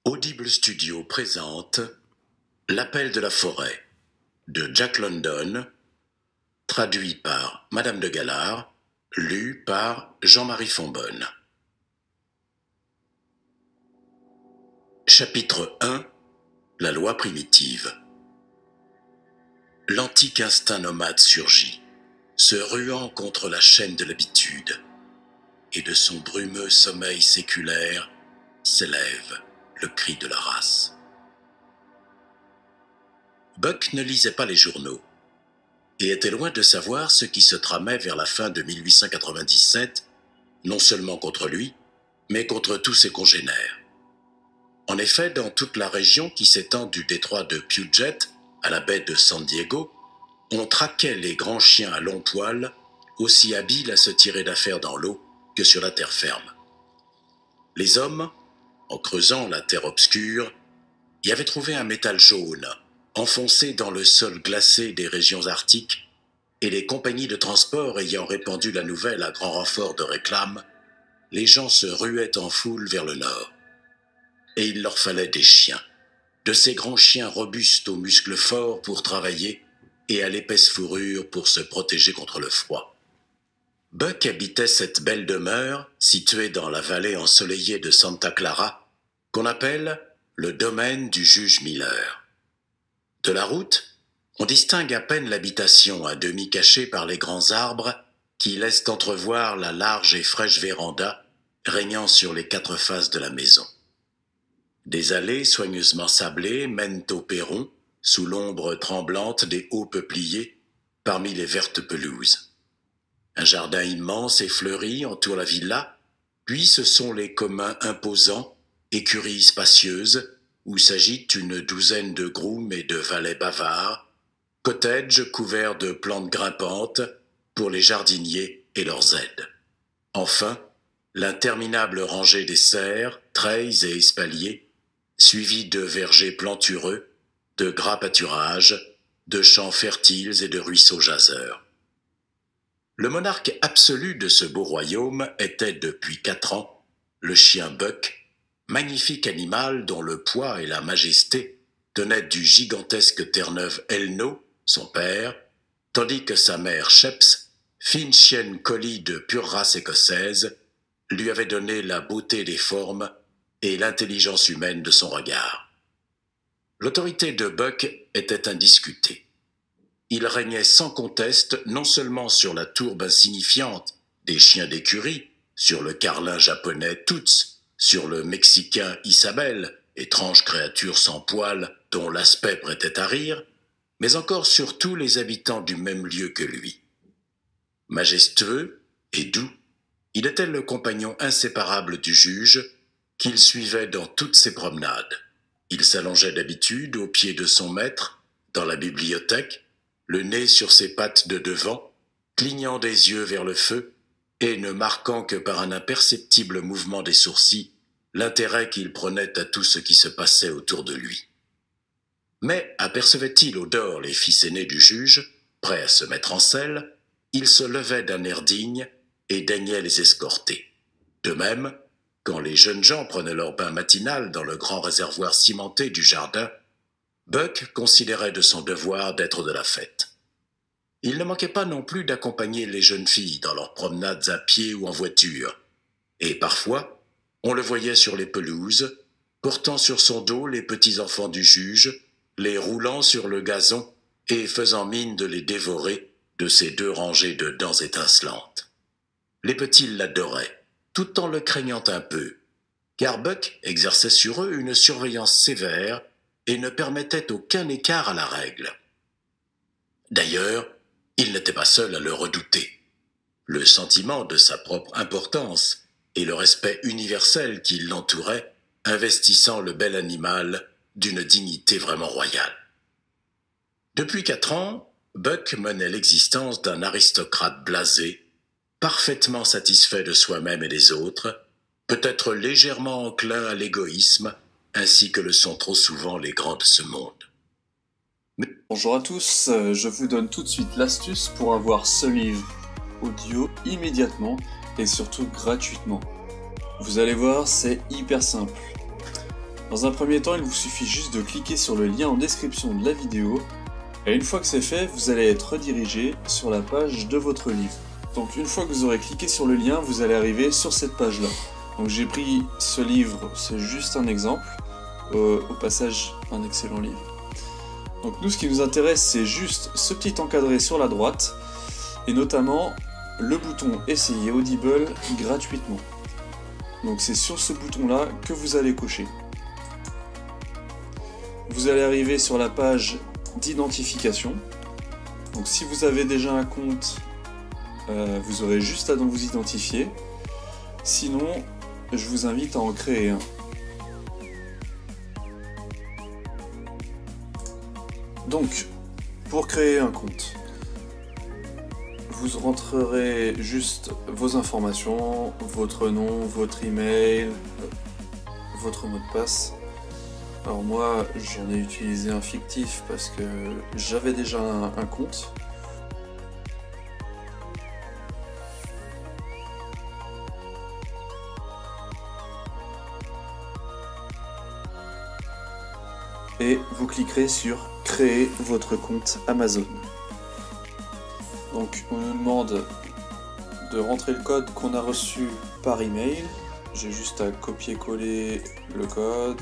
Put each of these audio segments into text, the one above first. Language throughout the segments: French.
Audible Studio présente L'appel de la forêt de Jack London, traduit par Madame de Galard, lu par Jean-Marie Fonbonne. Chapitre 1. La loi primitive. L'antique instinct nomade surgit, se ruant contre la chaîne de l'habitude, et de son brumeux sommeil séculaire s'élève le cri de la race. Buck ne lisait pas les journaux et était loin de savoir ce qui se tramait vers la fin de 1897, non seulement contre lui, mais contre tous ses congénères. En effet, dans toute la région qui s'étend du détroit de Puget à la baie de San Diego, on traquait les grands chiens à longs poils, aussi habiles à se tirer d'affaire dans l'eau que sur la terre ferme. Les hommes, en creusant la terre obscure, y avaient trouvé un métal jaune, enfoncé dans le sol glacé des régions arctiques, et les compagnies de transport ayant répandu la nouvelle à grand renfort de réclames, les gens se ruaient en foule vers le nord. Et il leur fallait des chiens, de ces grands chiens robustes aux muscles forts pour travailler et à l'épaisse fourrure pour se protéger contre le froid. Buck habitait cette belle demeure, située dans la vallée ensoleillée de Santa Clara, qu'on appelle le domaine du juge Miller. De la route, on distingue à peine l'habitation à demi cachée par les grands arbres qui laissent entrevoir la large et fraîche véranda régnant sur les quatre faces de la maison. Des allées soigneusement sablées mènent au perron, sous l'ombre tremblante des hauts peupliers, parmi les vertes pelouses. Un jardin immense et fleuri entoure la villa, puis ce sont les communs imposants, écuries spacieuses, où s'agitent une douzaine de grooms et de valets bavards, cottages couverts de plantes grimpantes pour les jardiniers et leurs aides. Enfin, l'interminable rangée des serres, treilles et espaliers, suivis de vergers plantureux, de gras pâturages, de champs fertiles et de ruisseaux jaseurs. Le monarque absolu de ce beau royaume était depuis 4 ans le chien Buck, magnifique animal dont le poids et la majesté tenaient du gigantesque Terre-Neuve Elno, son père, tandis que sa mère Sheps, fine chienne collie de pure race écossaise, lui avait donné la beauté des formes et l'intelligence humaine de son regard. L'autorité de Buck était indiscutée. Il régnait sans conteste non seulement sur la tourbe insignifiante des chiens d'écurie, sur le carlin japonais Toots, sur le mexicain Isabelle, étrange créature sans poils dont l'aspect prêtait à rire, mais encore sur tous les habitants du même lieu que lui. Majestueux et doux, il était le compagnon inséparable du juge, qu'il suivait dans toutes ses promenades. Il s'allongeait d'habitude au pied de son maître, dans la bibliothèque, le nez sur ses pattes de devant, clignant des yeux vers le feu, et ne marquant que par un imperceptible mouvement des sourcils l'intérêt qu'il prenait à tout ce qui se passait autour de lui. Mais apercevait-il au dehors les fils aînés du juge, prêts à se mettre en selle, il se levait d'un air digne et daignait les escorter. De même, quand les jeunes gens prenaient leur bain matinal dans le grand réservoir cimenté du jardin, Buck considérait de son devoir d'être de la fête. Il ne manquait pas non plus d'accompagner les jeunes filles dans leurs promenades à pied ou en voiture, et parfois, on le voyait sur les pelouses, portant sur son dos les petits-enfants du juge, les roulant sur le gazon et faisant mine de les dévorer de ses 2 rangées de dents étincelantes. Les petits l'adoraient, tout en le craignant un peu, car Buck exerçait sur eux une surveillance sévère et ne permettait aucun écart à la règle. D'ailleurs, il n'était pas seul à le redouter. Le sentiment de sa propre importance et le respect universel qui l'entourait, investissant le bel animal d'une dignité vraiment royale. Depuis 4 ans, Buck menait l'existence d'un aristocrate blasé, parfaitement satisfait de soi-même et des autres, peut-être légèrement enclin à l'égoïsme, ainsi que le sont trop souvent les grands de ce monde. Bonjour à tous, je vous donne tout de suite l'astuce pour avoir ce livre audio immédiatement et surtout gratuitement. Vous allez voir, c'est hyper simple. Dans un premier temps, il vous suffit juste de cliquer sur le lien en description de la vidéo, et une fois que c'est fait, vous allez être redirigé sur la page de votre livre. Donc une fois que vous aurez cliqué sur le lien, vous allez arriver sur cette page-là. Donc j'ai pris ce livre, c'est juste un exemple, au passage un excellent livre. Donc nous, ce qui nous intéresse, c'est juste ce petit encadré sur la droite, et notamment le bouton Essayer Audible gratuitement. Donc c'est sur ce bouton-là que vous allez cocher. Vous allez arriver sur la page d'identification. Donc si vous avez déjà un compte, vous aurez juste à vous identifier. Sinon, je vous invite à en créer un. Donc, pour créer un compte, vous rentrerez juste vos informations, votre nom, votre email, votre mot de passe. Alors moi, j'en ai utilisé un fictif parce que j'avais déjà un compte. Et vous cliquerez sur créer votre compte Amazon. Donc on nous demande de rentrer le code qu'on a reçu par email. J'ai juste à copier-coller le code.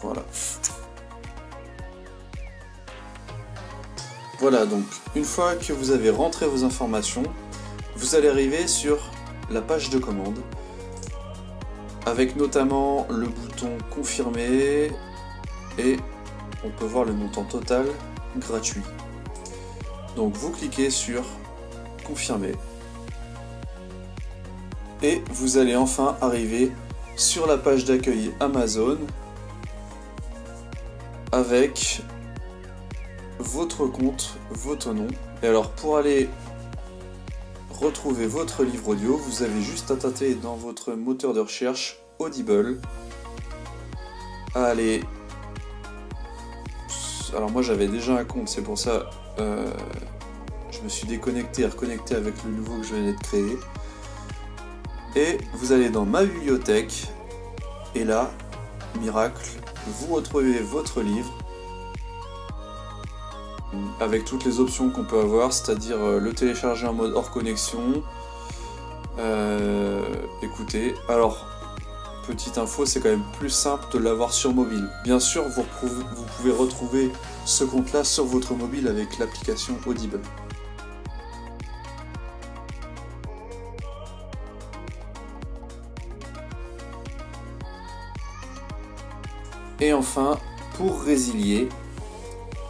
Voilà. Voilà, donc une fois que vous avez rentré vos informations, vous allez arriver sur la page de commande avec notamment le bouton confirmer et on peut voir le montant total gratuit. Donc vous cliquez sur confirmer et vous allez enfin arriver sur la page d'accueil Amazon avec votre compte, votre nom. Et alors pour aller retrouver votre livre audio, vous avez juste à taper dans votre moteur de recherche Audible, à aller. Alors moi j'avais déjà un compte, c'est pour ça je me suis déconnecté et reconnecté avec le nouveau que je venais de créer. Et vous allez dans ma bibliothèque et là, miracle, vous retrouvez votre livre avec toutes les options qu'on peut avoir, c'est-à-dire le télécharger en mode hors connexion. Écoutez, alors petite info, c'est quand même plus simple de l'avoir sur mobile. Bien sûr, vous pouvez retrouver ce compte-là sur votre mobile avec l'application Audible. Et enfin, pour résilier,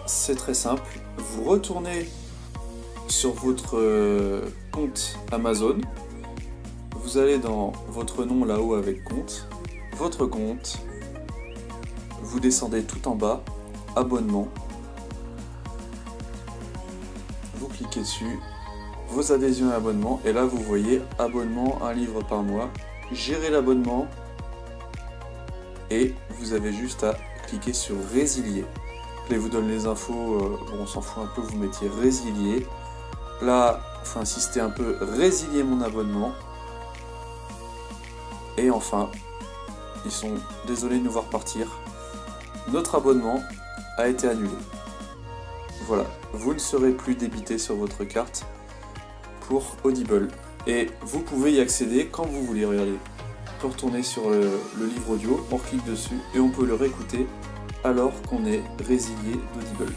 c'est très simple. Vous retournez sur votre compte Amazon. Vous allez dans votre nom là-haut avec compte, votre compte, vous descendez tout en bas, abonnement, vous cliquez dessus, vos adhésions et abonnements, et là vous voyez abonnement, un livre par mois, gérer l'abonnement, et vous avez juste à cliquer sur résilier. Là il vous donne les infos, on s'en fout un peu, vous mettiez résilier, là il faut insister un peu, résilier mon abonnement. Et enfin, ils sont désolés de nous voir partir. Notre abonnement a été annulé. Voilà, vous ne serez plus débité sur votre carte pour Audible. Et vous pouvez y accéder quand vous voulez. Regardez, on peut retourner sur le livre audio, on clique dessus et on peut le réécouter alors qu'on est résilié d'Audible.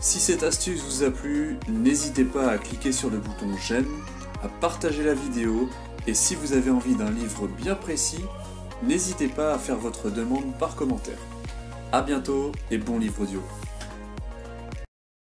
Si cette astuce vous a plu, n'hésitez pas à cliquer sur le bouton j'aime, à partager la vidéo. Et si vous avez envie d'un livre bien précis, n'hésitez pas à faire votre demande par commentaire. A bientôt et bon livre audio.